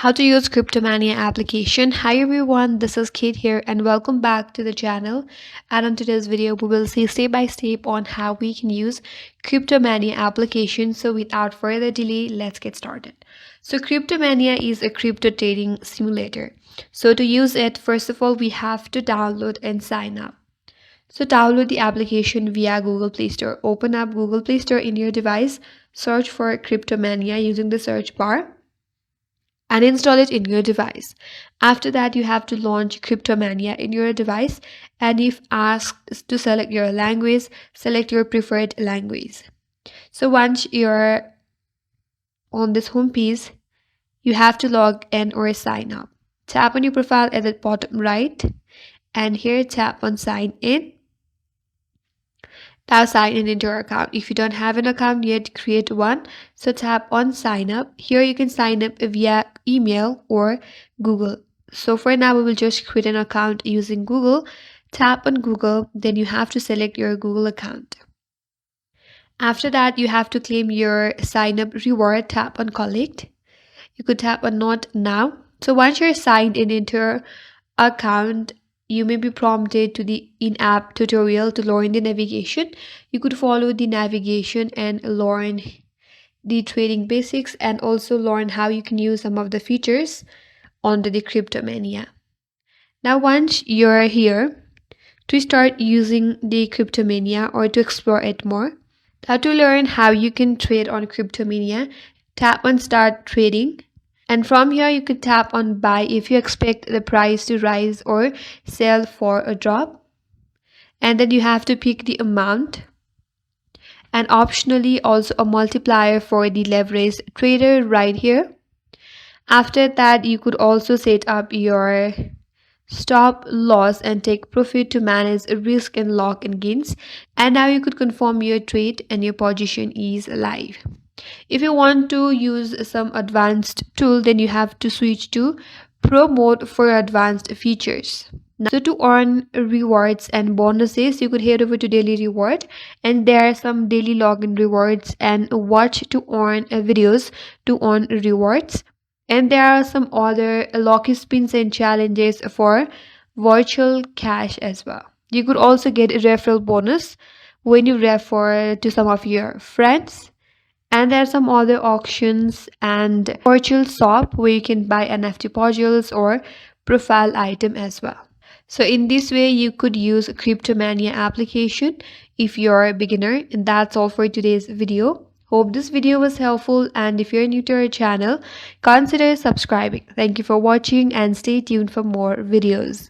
How to use Cryptomania application. Hi everyone, this is Kate here and welcome back to the channel. And on today's video, we will see step by step on how we can use Cryptomania application. So without further delay, let's get started. So Cryptomania is a crypto trading simulator. So to use it, first of all, we have to download and sign up. So download the application via Google Play Store. Open up Google Play Store in your device, search for Cryptomania using the search bar, and install it in your device. After that, you have to launch Cryptomania in your device, and if asked to select your language, select your preferred language. So once you're on this home page, you have to log in or sign up. Tap on your profile at the bottom right, and here tap on sign in. Now sign in into your account. If you don't have an account yet, create one. So tap on sign up. Here you can sign up via email or Google. So for now, we will just create an account using Google. Tap on Google, then you have to select your Google account. After that, you have to claim your sign up reward. Tap on collect. You could tap on not now. So once you're signed in into your account, you may be prompted to the in-app tutorial to learn the navigation. You could follow the navigation and learn the trading basics and also learn how you can use some of the features under the Cryptomania. Now once you're here, to start using the Cryptomania or to explore it more, now to learn how you can trade on Cryptomania, tap on start trading. And from here, you could tap on buy if you expect the price to rise or sell for a drop. And then you have to pick the amount. And optionally also a multiplier for the leverage trader right here. After that, you could also set up your stop loss and take profit to manage risk and lock and gains. And now you could confirm your trade and your position is live. If you want to use some advanced tool, then you have to switch to Pro mode for advanced features. So to earn rewards and bonuses, you could head over to daily reward, and there are some daily login rewards and watch to earn videos to earn rewards. And there are some other lucky spins and challenges for virtual cash as well. You could also get a referral bonus when you refer to some of your friends. And there are some other auctions and virtual shop where you can buy NFT modules or profile item as well. So in this way, you could use Cryptomania application if you're a beginner. And that's all for today's video. Hope this video was helpful, and if you're new to our channel, consider subscribing. Thank you for watching and stay tuned for more videos.